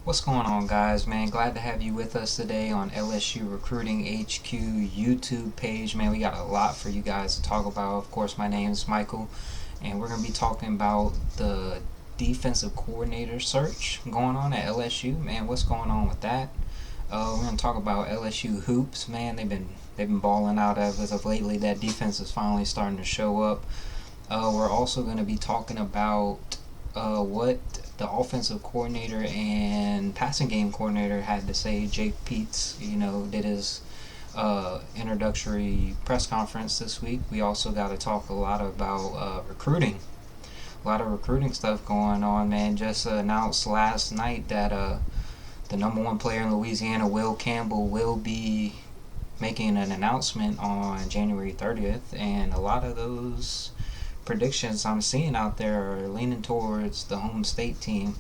What's going on, guys, man? Glad to have you with us today on LSU Recruiting HQ YouTube page. Man, we got a lot for you guys to talk about. Of course, my name is Michael, and we're going to be talking about the defensive coordinator search going on at LSU. Man, what's going on with that? We're going to talk about LSU Hoops. Man, they've been balling out as of lately. That defense is finally starting to show up. We're also going to be talking about what the offensive coordinator and passing game coordinator had to say. Jake Peetz, did his introductory press conference this week. We also got to talk a lot about recruiting. A lot of recruiting stuff going on, man. Just announced last night that the number one player in Louisiana, Will Campbell, will be making an announcement on January 30th, and a lot of those predictions I'm seeing out there are leaning towards the home state team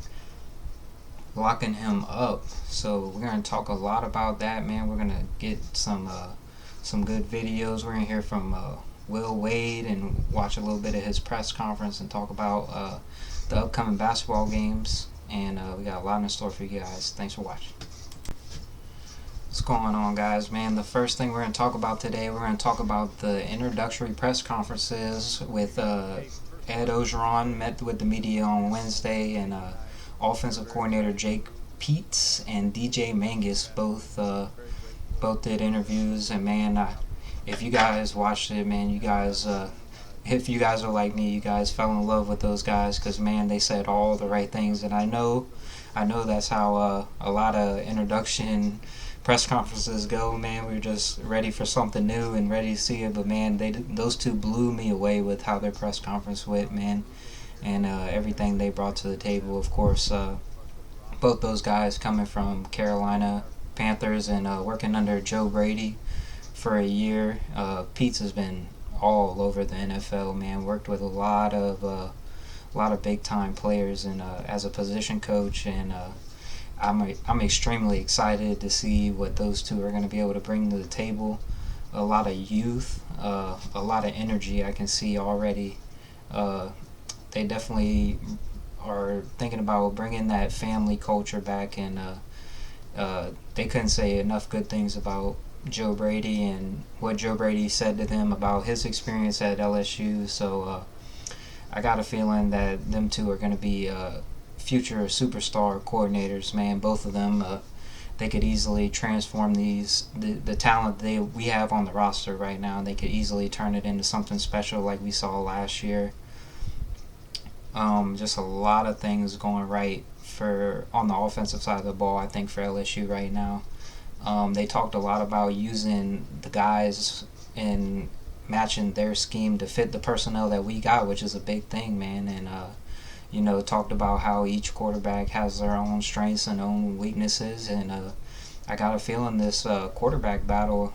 locking him up. So we're going to talk a lot about that, man. We're going to get some good videos. We're going to hear from Will Wade and watch a little bit of his press conference and talk about the upcoming basketball games. And we got a lot in store for you guys. Thanks for watching. What's going on, guys, man? The first thing we're going to talk about today, we're going to talk about the introductory press conferences with Ed Ogeron met with the media on Wednesday, and offensive coordinator Jake Peetz and DJ Mangus both did interviews. And man, if you guys watched it, man, you guys if you guys are like me, you guys fell in love with those guys, because man, they said all the right things. And I know that's how a lot of introduction press conferences go, man. We were just ready for something new and ready to see it, but man, those two blew me away with how their press conference went, man, and everything they brought to the table. Of course, both those guys coming from Carolina Panthers and working under Joe Brady for a year. Peetz has been all over the NFL, man. Worked with a lot of big time players and as a position coach, and I'm extremely excited to see what those two are going to be able to bring to the table. A lot of youth, a lot of energy I can see already. They definitely are thinking about bringing that family culture back, and they couldn't say enough good things about Joe Brady and what Joe Brady said to them about his experience at LSU. So I got a feeling that them two are going to be future superstar coordinators, man. Both of them, they could easily transform the talent we have on the roster right now. They could easily turn it into something special like we saw last year. Just a lot of things going right on the offensive side of the ball, I think, for LSU right now. They talked a lot about using the guys and matching their scheme to fit the personnel that we got, which is a big thing, man. And talked about how each quarterback has their own strengths and own weaknesses, and I got a feeling this quarterback battle,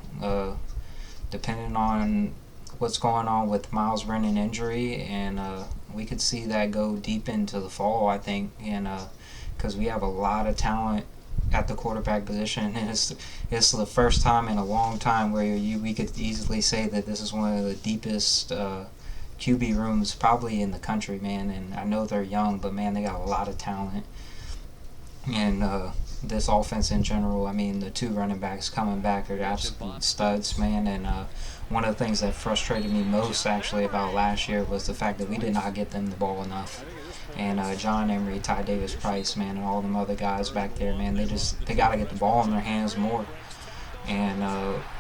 depending on what's going on with Miles Brennan injury, and we could see that go deep into the fall, I think, and because we have a lot of talent at the quarterback position, and it's the first time in a long time where we could easily say that this is one of the deepest QB rooms probably in the country, man. And I know they're young, but man, they got a lot of talent. And this offense in general, I mean, the two running backs coming back are absolute studs, man. And one of the things that frustrated me most actually about last year was the fact that we did not get them the ball enough. And John Emery, Ty Davis Price, man, and all them other guys back there, man, they got to get the ball in their hands more. And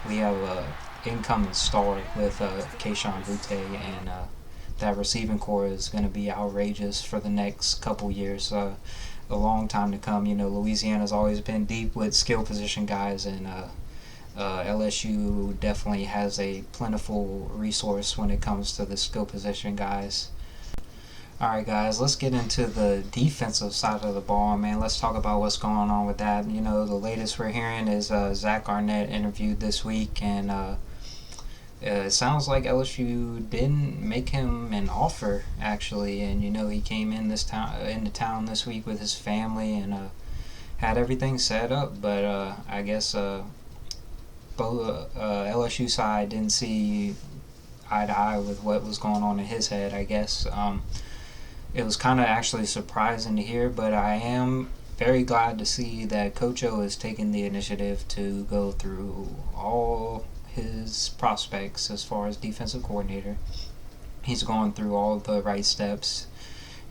we have incoming star with Keyshawn Butte, and that receiving core is going to be outrageous for the next couple years, a long time to come. Louisiana's always been deep with skill position guys, and LSU definitely has a plentiful resource when it comes to the skill position guys. Alright, guys, let's get into the defensive side of the ball, man. Let's talk about what's going on with that. The latest we're hearing is Zach Arnett interviewed this week, and it sounds like LSU didn't make him an offer, actually. And he came into town this week with his family and had everything set up. But I guess both LSU side didn't see eye to eye with what was going on in his head, I guess. It was kind of actually surprising to hear, but I am very glad to see that Coach O is taking the initiative to go through all his prospects as far as defensive coordinator. He's going through all the right steps.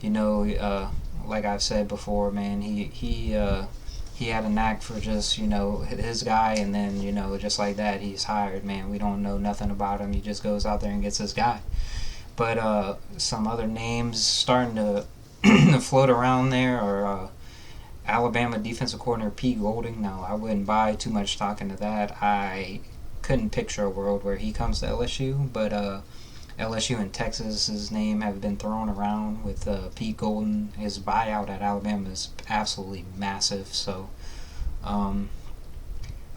You know, like I've said before, man, he had a knack for just, his guy, and then, just like that, he's hired, man. We don't know nothing about him. He just goes out there and gets his guy. But some other names starting to float around there are Alabama defensive coordinator Pete Golding. Now, I wouldn't buy too much stock into that. I couldn't picture a world where he comes to LSU, but LSU and Texas's name have been thrown around with Pete Golden. His buyout at Alabama is absolutely massive. So I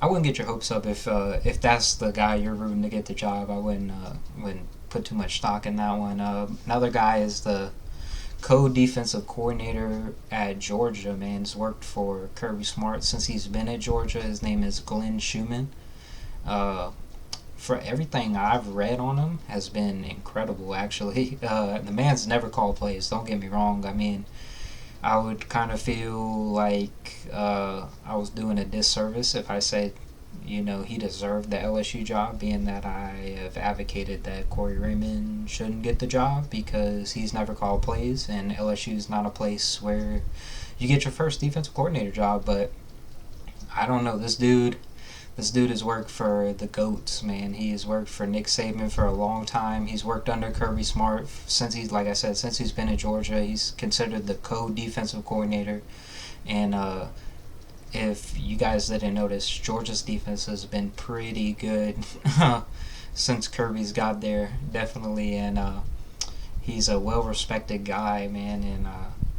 wouldn't get your hopes up if that's the guy you're rooting to get the job. I wouldn't put too much stock in that one. Another guy is the co-defensive coordinator at Georgia. Man, he's worked for Kirby Smart since he's been at Georgia. His name is Glenn Schumann. For everything I've read on him has been incredible, actually. The man's never called plays, don't get me wrong. I mean, I would kind of feel like I was doing a disservice if I said, he deserved the LSU job, being that I have advocated that Corey Raymond shouldn't get the job because he's never called plays, and LSU is not a place where you get your first defensive coordinator job. But I don't know, this dude has worked for the GOATs, man. He has worked for Nick Saban for a long time. He's worked under Kirby Smart since he's been at Georgia. He's considered the co-defensive coordinator. And if you guys didn't notice, Georgia's defense has been pretty good since Kirby's got there, definitely. And he's a well-respected guy, man, and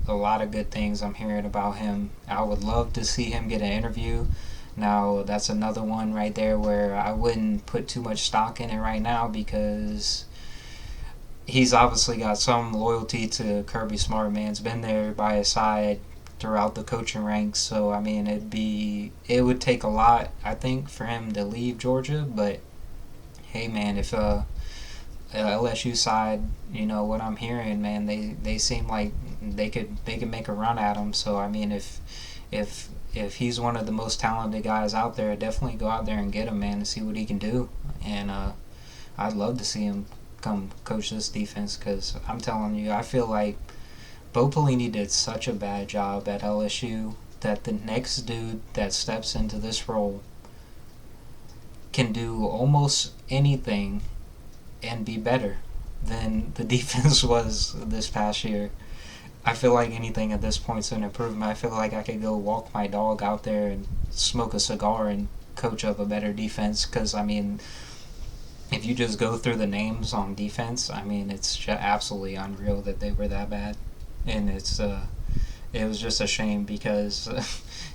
a lot of good things I'm hearing about him. I would love to see him get an interview. Now, that's another one right there where I wouldn't put too much stock in it right now because he's obviously got some loyalty to Kirby Smart, man. He's been there by his side throughout the coaching ranks. So, I mean, it would take a lot, I think, for him to leave Georgia. But, hey, man, if LSU side, what I'm hearing, man, they seem like they could make a run at him. So, I mean, if he's one of the most talented guys out there, definitely go out there and get him, man, and see what he can do. And I'd love to see him come coach this defense because I'm telling you, I feel like Bo Pelini did such a bad job at LSU that the next dude that steps into this role can do almost anything and be better than the defense was this past year. I feel like anything at this point is an improvement. I feel like I could go walk my dog out there and smoke a cigar and coach up a better defense because, I mean, if you just go through the names on defense, I mean, it's just absolutely unreal that they were that bad. And it was just a shame because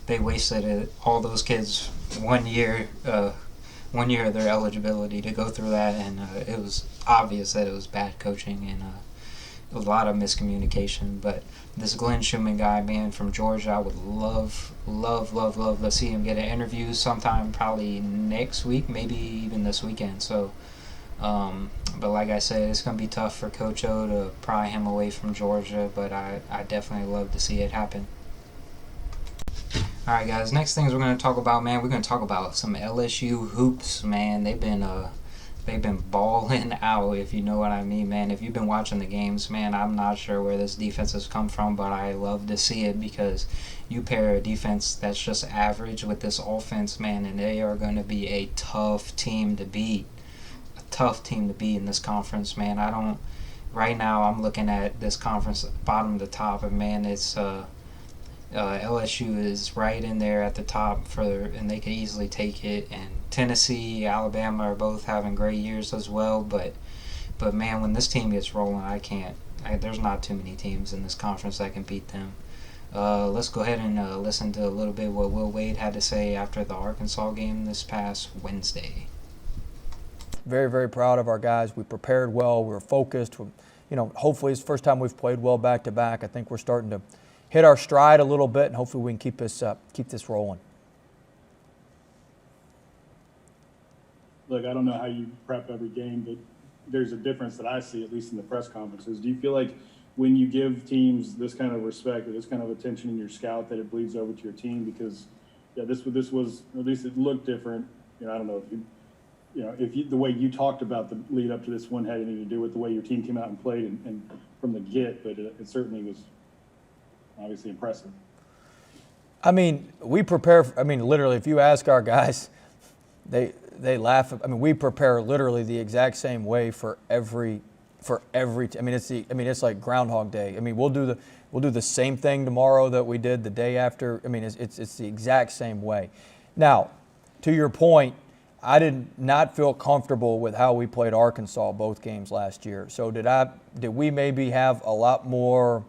they wasted all those kids 1 year of their eligibility to go through that, and it was obvious that it was bad coaching and a lot of miscommunication. But this Glenn Schumann guy, man, from Georgia, I would love to see him get an interview sometime probably next week, maybe even this weekend. So, but like I said, it's going to be tough for Coach O to pry him away from Georgia, but I definitely love to see it happen. All right, guys, next things we're going to talk about, man, we're going to talk about some LSU hoops, man. They've been balling out, if you know what I mean, man. If you've been watching the games, man, I'm not sure where this defense has come from, but I love to see it because you pair a defense that's just average with this offense, man, and they are going to be a tough team to beat. A tough team to beat in this conference, man. Right now I'm looking at this conference bottom to top, and man, it's LSU is right in there at the top and they could easily take it. And Tennessee, Alabama are both having great years as well. But man, when this team gets rolling, there's not too many teams in this conference that can beat them. Let's go ahead and listen to a little bit what Will Wade had to say after the Arkansas game this past Wednesday. Very, very proud of our guys. We prepared well. We were focused. Hopefully it's the first time we've played well back to back. I think we're starting to hit our stride a little bit, and hopefully we can keep this rolling. Look, I don't know how you prep every game, but there's a difference that I see, at least in the press conferences. Do you feel like when you give teams this kind of respect or this kind of attention in your scout that it bleeds over to your team? Because this was, or at least it looked different. I don't know if the way you talked about the lead up to this one had anything to do with the way your team came out and played and from the get, but it certainly was obviously impressive. I mean, we prepare. Literally, if you ask our guys, they laugh. We prepare literally the exact same way for every. It's like Groundhog Day. We'll do the same thing tomorrow that we did the day after. It's the exact same way. Now, to your point, I did not feel comfortable with how we played Arkansas both games last year. So did we maybe have a lot more,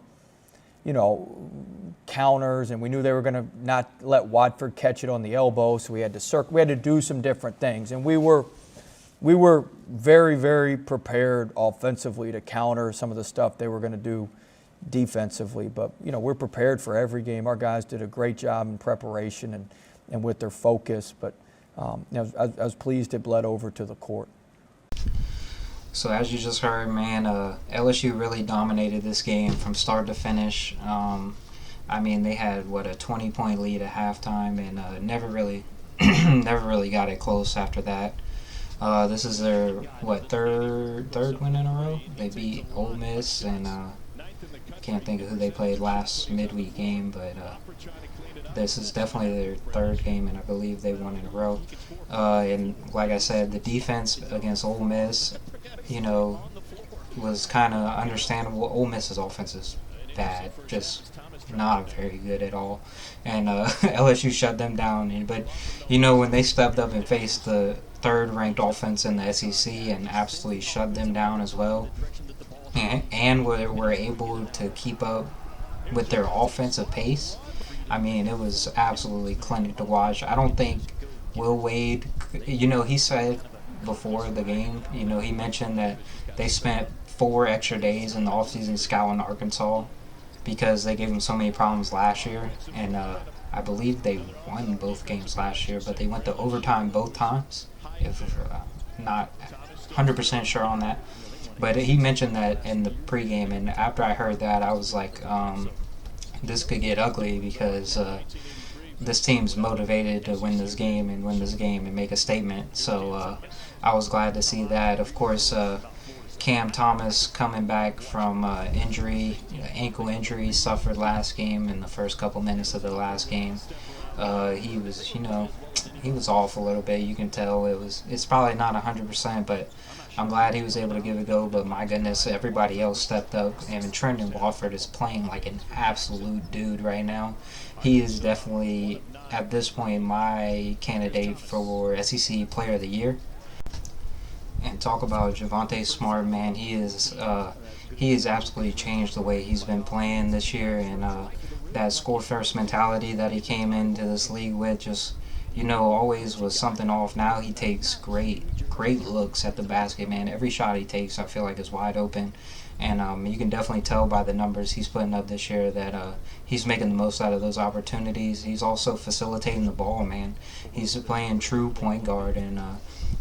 counters, and we knew they were going to not let Watford catch it on the elbow, so we had to do some different things, and we were very, very prepared offensively to counter some of the stuff they were going to do defensively. But we're prepared for every game. Our guys did a great job in preparation and with their focus. But I was pleased it bled over to the court. So as you just heard, man, LSU really dominated this game from start to finish. They had a 20-point lead at halftime, and never really got it close after that. This is their third win in a row. They beat Ole Miss, and can't think of who they played last midweek game, but this is definitely their third game, and I believe they won in a row. And like I said, the defense against Ole Miss, was kind of understandable. Ole Miss's offense is bad, just not very good at all, and LSU shut them down. But when they stepped up and faced the third-ranked offense in the SEC and absolutely shut them down as well, and were able to keep up with their offensive pace, it was absolutely clinic to watch. I don't think Will Wade, he said before the game, he mentioned that they spent 4 extra days in the offseason scouting Arkansas because they gave them so many problems last year, and I believe they won both games last year, but they went to overtime both times, if not 100% sure on that. But he mentioned that in the pregame, and after I heard that, I was like, this could get ugly because this team's motivated to win this game and make a statement. So I was glad to see that. Of course, Cam Thomas coming back from injury, ankle injury, suffered last game in the first couple minutes of the last game. He was off a little bit. You can tell it's probably not 100%, but I'm glad he was able to give it a go. But my goodness, everybody else stepped up, and Trenton Wofford is playing like an absolute dude right now. He is definitely, at this point, my candidate for SEC Player of the Year. And talk about Javonte Smart, man. He has absolutely changed the way he's been playing this year, and that score first mentality that he came into this league with just, always was something off. Now he takes great looks at the basket, man. Every shot he takes, I feel like, is wide open. And you can definitely tell by the numbers he's putting up this year that he's making the most out of those opportunities. He's also facilitating the ball, man. He's playing true point guard, and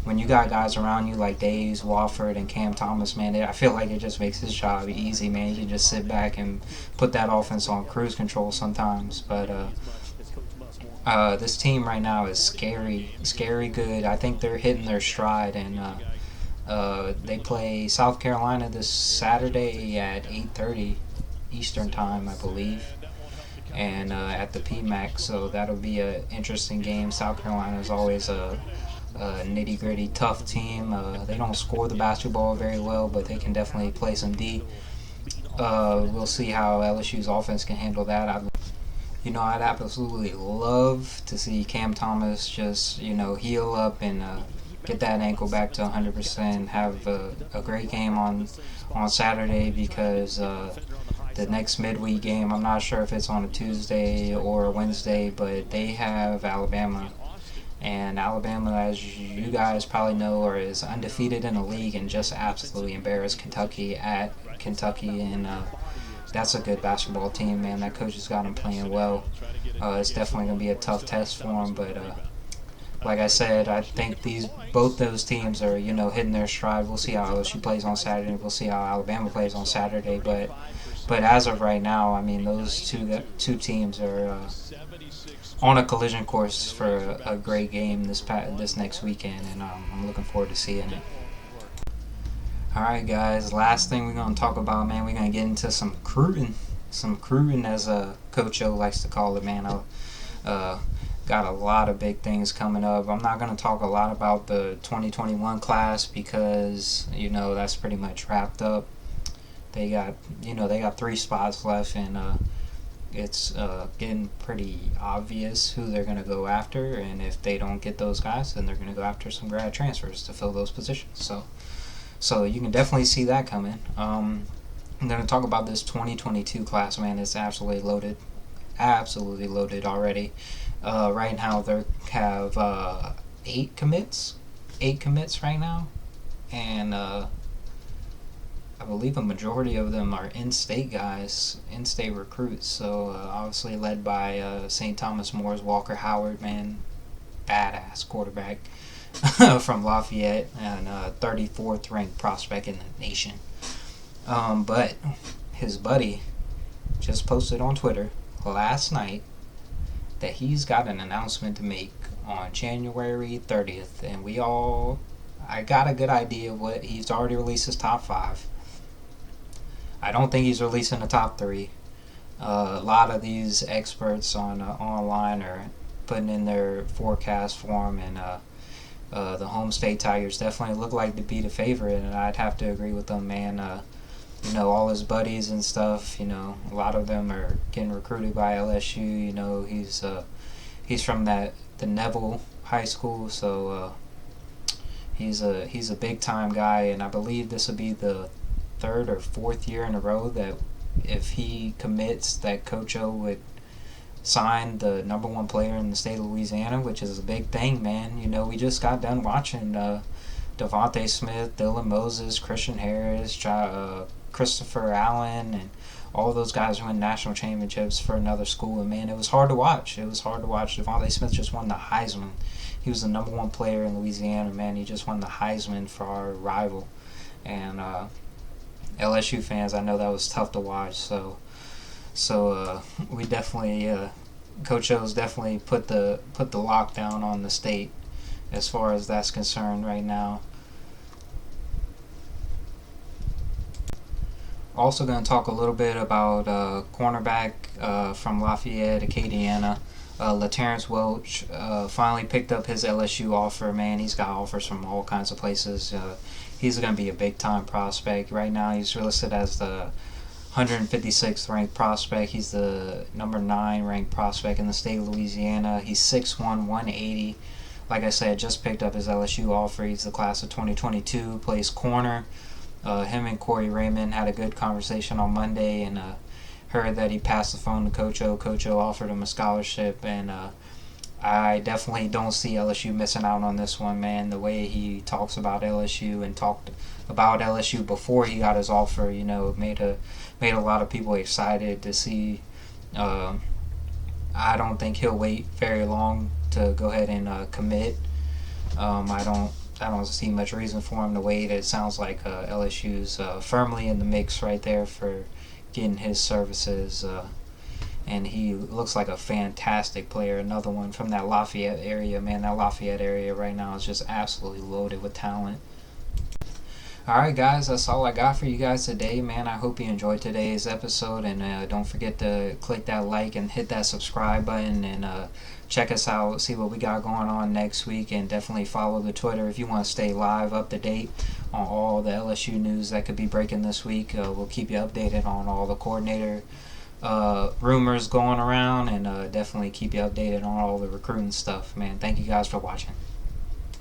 when you got guys around you like Days, Wofford, and Cam Thomas, man, I feel like it just makes his job easy, man. You can just sit back and put that offense on cruise control sometimes. But this team right now is scary good. I think they're hitting their stride, and they play South Carolina this Saturday at 8:30 Eastern time, I believe, and at the PMAC, so that'll be an interesting game. South Carolina is always a nitty-gritty, tough team. They don't score the basketball very well, but they can definitely play some D. We'll see how LSU's offense can handle that. I'd absolutely love to see Cam Thomas just, heal up and get that ankle back to 100%, have a great game on Saturday, because the next midweek game, I'm not sure if it's on a Tuesday or a Wednesday, but they have Alabama. And Alabama, as you guys probably know, is undefeated in the league and just absolutely embarrassed Kentucky at Kentucky. And that's a good basketball team, man. That coach has got them playing well. It's definitely going to be a tough test for them. But like I said, I think both those teams are hitting their stride. We'll see how LSU plays on Saturday. We'll see how Alabama plays on Saturday. But as of right now, I mean, those two teams are on a collision course for a great game this next weekend, and I'm looking forward to seeing it. All right, guys. Last thing we're gonna talk about, man. We're gonna get into some recruiting. Some recruiting, as Coach O likes to call it, man. Got a lot of big things coming up. I'm not going to talk a lot about the 2021 class because that's pretty much wrapped up. They got 3 spots left, and it's getting pretty obvious who they're going to go after. And if they don't get those guys, then they're going to go after some grad transfers to fill those positions. So you can definitely see that coming. I'm going to talk about this 2022 class, man. It's absolutely loaded already. Right now they have 8 commits right now, and I believe a majority of them are in-state guys, in-state recruits. So obviously led by St. Thomas More's Walker Howard, man, badass quarterback from Lafayette, and 34th ranked prospect in the nation. But his buddy just posted on Twitter last night that he's got an announcement to make on January 30th, and I got a good idea of what he's already released his top 5. I don't think he's releasing the top 3. A lot of these experts online are putting in their forecast for him, and the home state Tigers definitely look like to be the favorite, and I'd have to agree with them, man. All his buddies and stuff, a lot of them are getting recruited by LSU. He's from the Neville High School, so he's a big time guy, and I believe this will be the 3rd or 4th year in a row that if he commits, that Coach O would sign the number 1 player in the state of Louisiana, which is a big thing, man. We just got done watching Devontae Smith, Dylan Moses, Christian Harris, Christopher Allen, and all those guys win national championships for another school, and man, it was hard to watch. Devontae Smith just won the Heisman. He was the number 1 player in Louisiana, man. He just won the Heisman for our rival, and LSU fans, I know that was tough to watch. So we definitely, Coach O's definitely put the lockdown on the state as far as that's concerned right now. Also going to talk a little bit about cornerback from Lafayette, Acadiana. LaTerrence Welch finally picked up his LSU offer. Man, he's got offers from all kinds of places. He's going to be a big-time prospect. Right now he's listed as the 156th ranked prospect. He's the number 9 ranked prospect in the state of Louisiana. He's 6'1", 180. Like I said, just picked up his LSU offer. He's the class of 2022, plays corner. Him and Corey Raymond had a good conversation on Monday, and heard that he passed the phone to Coach O. Coach O offered him a scholarship, and I definitely don't see LSU missing out on this one, man. The way he talks about LSU and talked about LSU before he got his offer, made a lot of people excited to see. I don't think he'll wait very long to go ahead and commit. I don't see much reason for him to wait. It sounds like LSU's firmly in the mix right there for getting his services, and he looks like a fantastic player. Another one from that Lafayette area, man. That Lafayette area right now is just absolutely loaded with talent. Alright guys, that's all I got for you guys today, man. I hope you enjoyed today's episode, and don't forget to click that like and hit that subscribe button, and check us out, see what we got going on next week, and definitely follow the Twitter if you want to stay live, up to date on all the LSU news that could be breaking this week. We'll keep you updated on all the coordinator rumors going around, and definitely keep you updated on all the recruiting stuff, man. Thank you guys for watching.